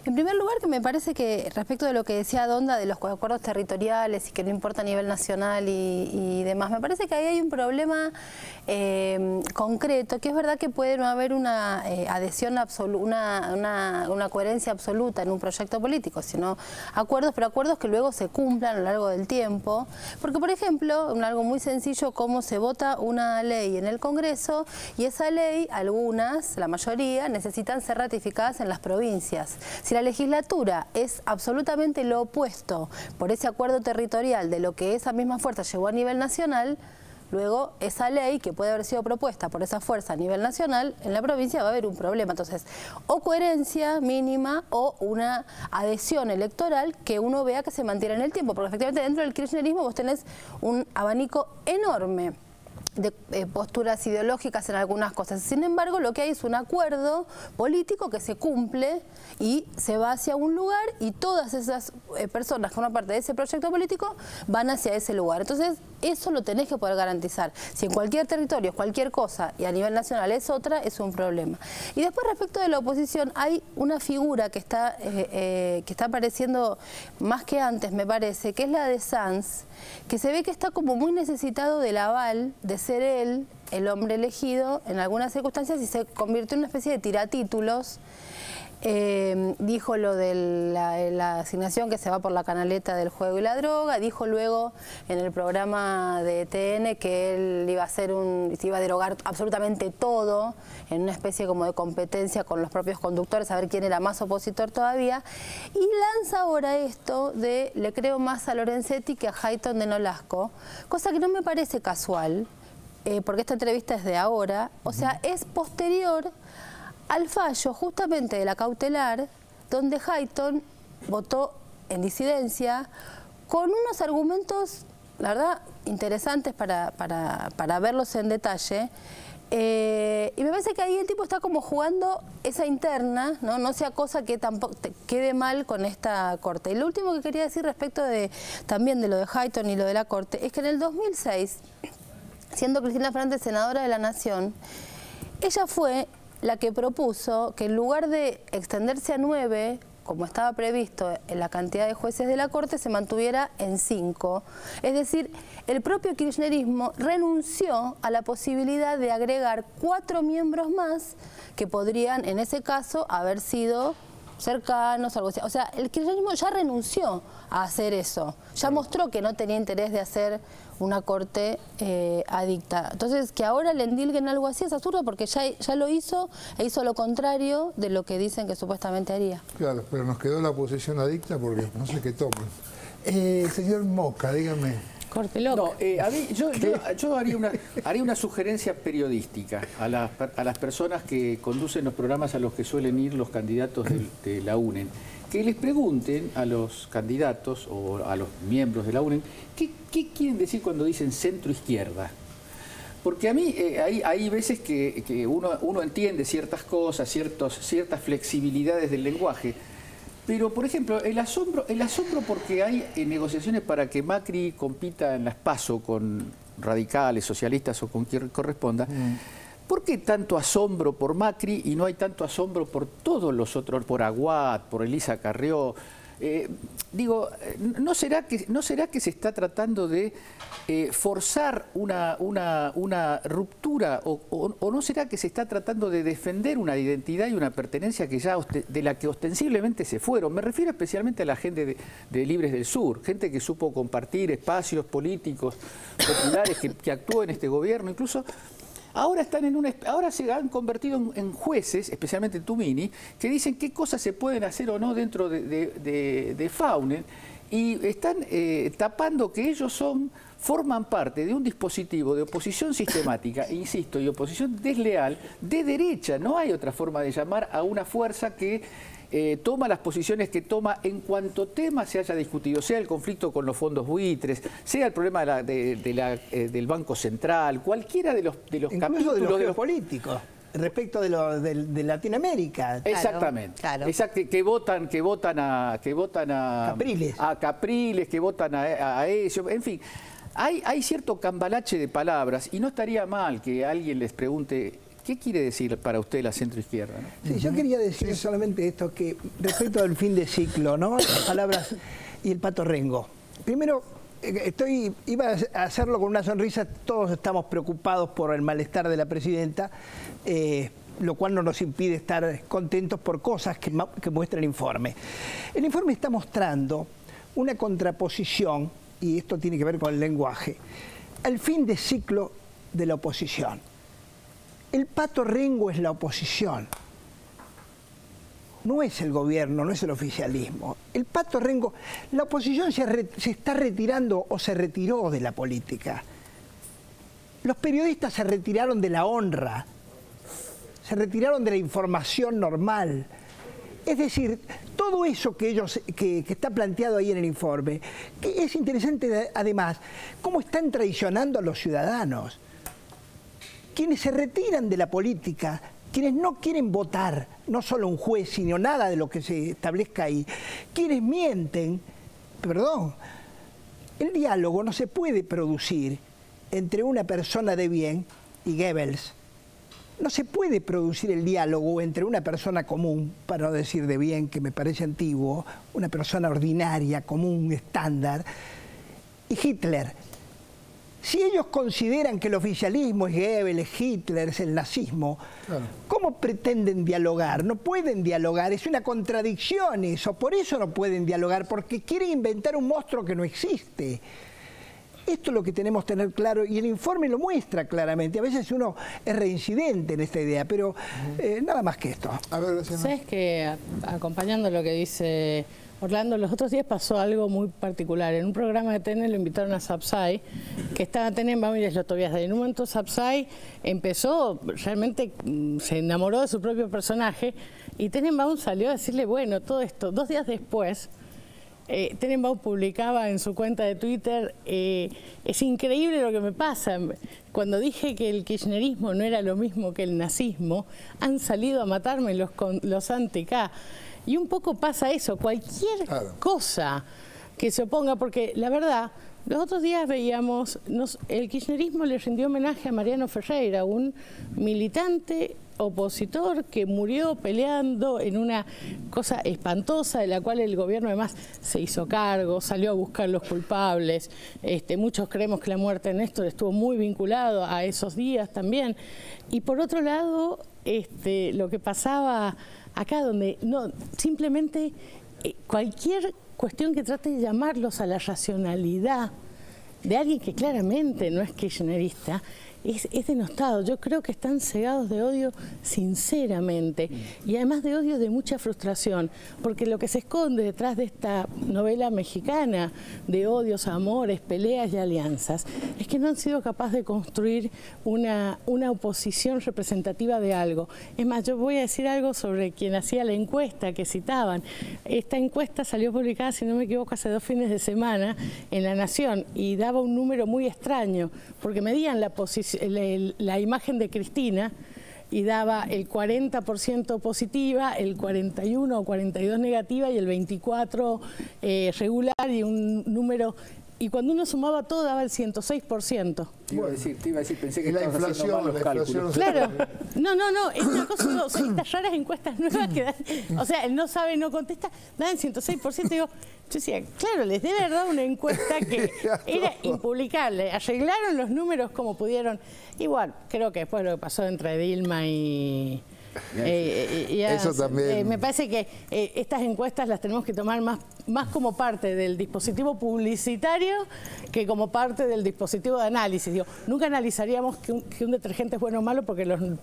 En primer lugar, que me parece que respecto de lo que decía Donda de los acuerdos territoriales y que no importa a nivel nacional y demás, me parece que ahí hay un problema concreto, que es verdad que puede no haber una adhesión absoluta, una coherencia absoluta en un proyecto político, sino acuerdos, pero acuerdos que luego se cumplan a lo largo del tiempo. Porque, por ejemplo, algo muy sencillo, como se vota una ley en el Congreso y esa ley, algunas, la mayoría, necesitan ser ratificadas en las provincias. Si la legislatura es absolutamente lo opuesto por ese acuerdo territorial de lo que esa misma fuerza llevó a nivel nacional, luego esa ley que puede haber sido propuesta por esa fuerza a nivel nacional, en la provincia va a haber un problema. Entonces, o coherencia mínima o una adhesión electoral que uno vea que se mantiene en el tiempo, porque efectivamente dentro del kirchnerismo vos tenés un abanico enorme de posturas ideológicas en algunas cosas. Sin embargo, lo que hay es un acuerdo político que se cumple y se va hacia un lugar y todas esas personas que forman parte de ese proyecto político van hacia ese lugar. Entonces, eso lo tenés que poder garantizar. Si en cualquier territorio es cualquier cosa y a nivel nacional es otra, es un problema. Y después, respecto de la oposición, hay una figura que está apareciendo más que antes, me parece, que es la de Sanz, que se ve que está como muy necesitado del aval de ser él el hombre elegido en algunas circunstancias y se convirtió en una especie de tiratítulos. Dijo lo de la asignación que se va por la canaleta del juego y la droga, dijo luego en el programa de TN que él iba a derogar absolutamente todo en una especie como de competencia con los propios conductores, a ver quién era más opositor todavía, y lanza ahora esto de le creo más a Lorenzetti que a Hayton de Nolasco, cosa que no me parece casual, porque esta entrevista es de ahora, o sea, es posterior al fallo justamente de la cautelar, donde Hayton votó en disidencia con unos argumentos, la verdad, interesantes para verlos en detalle. Y me parece que ahí el tipo está como jugando esa interna, no sea cosa que tampoco te quede mal con esta corte. Y lo último que quería decir respecto también de lo de Hayton y lo de la corte, es que en el 2006, siendo Cristina Fernández senadora de la Nación, ella fue la que propuso que en lugar de extenderse a 9, como estaba previsto en la cantidad de jueces de la Corte, se mantuviera en 5. Es decir, el propio kirchnerismo renunció a la posibilidad de agregar 4 miembros más que podrían, en ese caso, haber sido cercanos, algo así. O sea, el kirchnerismo ya renunció a hacer eso. Ya mostró que no tenía interés de hacer una corte adicta. Entonces, que ahora le endilguen algo así es absurdo porque ya lo hizo e hizo lo contrario de lo que dicen que supuestamente haría. Claro, pero nos quedó la posición adicta porque no sé qué toman. Señor Mosca, dígame. Corte loco. No, a mí, yo haría una sugerencia periodística a las personas que conducen los programas a los que suelen ir los candidatos de la UNEN. Que les pregunten a los candidatos o a los miembros de la UNEN qué quieren decir cuando dicen centro-izquierda. Porque a mí hay veces que uno entiende ciertas cosas, ciertas flexibilidades del lenguaje. Pero, por ejemplo, el asombro porque hay negociaciones para que Macri compita en las PASO con radicales, socialistas o con quien corresponda. ¿Por qué tanto asombro por Macri y no hay tanto asombro por todos los otros, por Aguad, por Elisa Carrió? ¿No será que se está tratando de forzar una ruptura o no será que se está tratando de defender una identidad y una pertenencia que ya de la que ostensiblemente se fueron? Me refiero especialmente a la gente de Libres del Sur, gente que supo compartir espacios políticos populares que actuó en este gobierno, incluso. Ahora se han convertido en jueces, especialmente Tumini, que dicen qué cosas se pueden hacer o no dentro de Faunen y están tapando que ellos forman parte de un dispositivo de oposición sistemática, insisto, y oposición desleal de derecha. No hay otra forma de llamar a una fuerza que toma las posiciones que toma en cuanto tema se haya discutido, sea el conflicto con los fondos buitres, sea el problema del Banco Central, cualquiera de los capítulos de los políticos. Respecto de Latinoamérica. Exactamente. Claro. Que votan a Capriles, que votan a Ezio, en fin. Hay cierto cambalache de palabras y no estaría mal que alguien les pregunte ¿qué quiere decir para usted la centroizquierda? ¿No? Sí, yo quería decir solamente esto, que respecto al fin de ciclo, ¿no? Las palabras y el Pato Rengo. Primero, iba a hacerlo con una sonrisa, todos estamos preocupados por el malestar de la presidenta, lo cual no nos impide estar contentos por cosas que muestra el informe. El informe está mostrando una contraposición, y esto tiene que ver con el lenguaje, al fin de ciclo de la oposición. El Pato Rengo es la oposición. no es el gobierno, no es el oficialismo. El Pato Rengo, la oposición se está retirando o se retiró de la política. Los periodistas se retiraron de la honra, se retiraron de la información normal. Es decir, todo eso que está planteado ahí en el informe, que es interesante además, cómo están traicionando a los ciudadanos. Quienes se retiran de la política, quienes no quieren votar, no solo un juez, sino nada de lo que se establezca ahí, quienes mienten, perdón, el diálogo no se puede producir entre una persona de bien y Goebbels. No se puede producir el diálogo entre una persona común, para no decir de bien, que me parece antiguo, una persona ordinaria, común, estándar, y Hitler. Si ellos consideran que el oficialismo es Goebbels, es Hitler, es el nazismo, claro, ¿cómo pretenden dialogar? No pueden dialogar, es una contradicción eso, por eso no pueden dialogar, porque quieren inventar un monstruo que no existe. Esto es lo que tenemos que tener claro y el informe lo muestra claramente. A veces uno es reincidente en esta idea, pero nada más que esto. A ver, ¿sabes que acompañando lo que dice Orlando, los otros días pasó algo muy particular? En un programa de TN lo invitaron a Sapsay, que estaba Tenenbaum y Slotoviazda. Y en un momento Sapsay empezó, realmente se enamoró de su propio personaje y Tenenbaum salió a decirle, bueno, todo esto, 2 días después, Tenenbaum publicaba en su cuenta de Twitter, es increíble lo que me pasa. Cuando dije que el kirchnerismo no era lo mismo que el nazismo, han salido a matarme los anti-K. Y un poco pasa eso, cualquier cosa que se oponga, porque la verdad, los otros días veíamos, el kirchnerismo le rindió homenaje a Mariano Ferreira, un militante opositor que murió peleando en una cosa espantosa de la cual el gobierno además se hizo cargo, salió a buscar los culpables. Muchos creemos que la muerte de Néstor estuvo muy vinculado a esos días también. Y por otro lado, lo que pasaba acá, donde simplemente cualquier cuestión que trate de llamarlos a la racionalidad de alguien que claramente no es kirchnerista, es denostado. Yo creo que están cegados de odio sinceramente y además de odio de mucha frustración, porque lo que se esconde detrás de esta novela mexicana de odios, amores, peleas y alianzas es que no han sido capaces de construir una oposición representativa de algo. Es más, yo voy a decir algo sobre quien hacía la encuesta que citaban. Esta encuesta salió publicada, si no me equivoco, hace 2 fines de semana en La Nación y daba un número muy extraño, porque medían la imagen de Cristina y daba el 40% positiva, el 41 o 42 negativa y el 24 regular y un número... Y cuando uno sumaba todo daba el 106%. Te iba a decir, pensé que la estabas haciendo mal los cálculos. Claro, no, es una cosa, son estas raras encuestas nuevas que dan, o sea, él no sabe, no contesta, dan el 106%, digo, yo decía, claro, les debe haber dado una encuesta que era impublicable, arreglaron los números como pudieron, igual, creo que después lo que pasó entre Dilma y eso también. Me parece que estas encuestas las tenemos que tomar más como parte del dispositivo publicitario que como parte del dispositivo de análisis. Digo, nunca analizaríamos que un detergente es bueno o malo por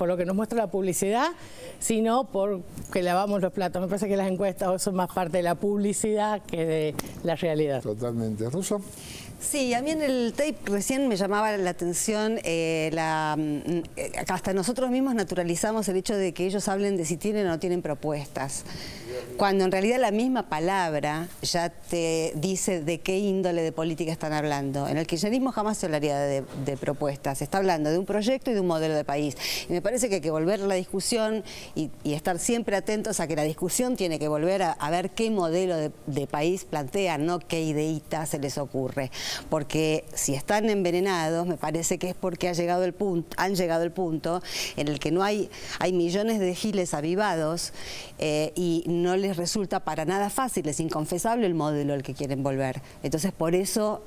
lo que nos muestra la publicidad, sino porque lavamos los platos. Me parece que las encuestas son más parte de la publicidad que de la realidad. Totalmente. ¿Russo? Sí, a mí en el tape recién me llamaba la atención, hasta nosotros mismos naturalizamos el hecho de que ellos hablen de si tienen o no tienen propuestas, cuando en realidad la misma palabra ya te dice de qué índole de política están hablando. En el kirchnerismo jamás se hablaría de propuestas, se está hablando de un proyecto y de un modelo de país. Y me parece que hay que volver a la discusión y estar siempre atentos a que la discusión tiene que volver a ver qué modelo de país plantean, no qué ideita se les ocurre. Porque si están envenenados, me parece que es porque han llegado el punto en el que no hay millones de giles avivados y no les resulta para nada fácil, es inconfesable el modelo al que quieren volver. Entonces por eso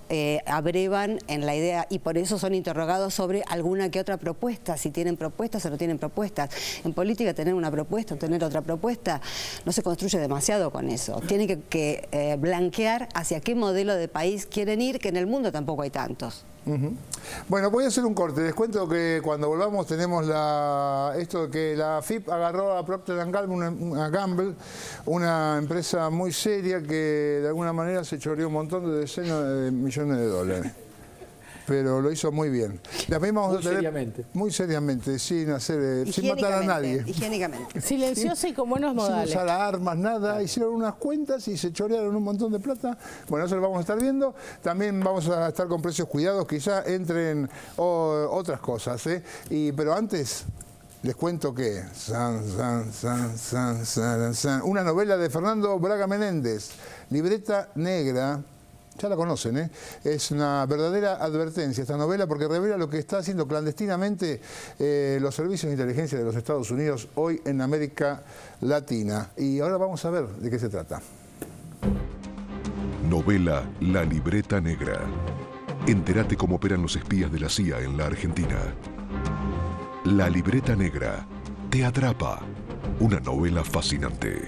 abrevan en la idea y por eso son interrogados sobre alguna que otra propuesta, si tienen propuestas o no tienen propuestas. En política tener una propuesta o tener otra propuesta no se construye demasiado con eso. Tienen que blanquear hacia qué modelo de país quieren ir, que en el mundo tampoco hay tantos. Bueno, voy a hacer un corte. Les cuento que cuando volvamos tenemos esto que la AFIP agarró a Procter & Gamble, una empresa muy seria que de alguna manera se choreó un montón de decenas de millones de dólares. Pero lo hizo muy bien. También vamos a tener, seriamente. Muy seriamente, sin matar a nadie. Higiénicamente. Silenciosa y con buenos modales. Sin usar armas, nada. Hicieron unas cuentas y se chorearon un montón de plata. Bueno, eso lo vamos a estar viendo. También vamos a estar con precios cuidados. Quizá entren otras cosas. Pero antes... Les cuento que una novela de Fernando Braga Menéndez, Libreta Negra. Ya la conocen, es una verdadera advertencia esta novela porque revela lo que está haciendo clandestinamente los servicios de inteligencia de los Estados Unidos hoy en América Latina. Y ahora vamos a ver de qué se trata. Novela La Libreta Negra. Entérate cómo operan los espías de la CIA en la Argentina. La Libreta Negra te atrapa. Una novela fascinante.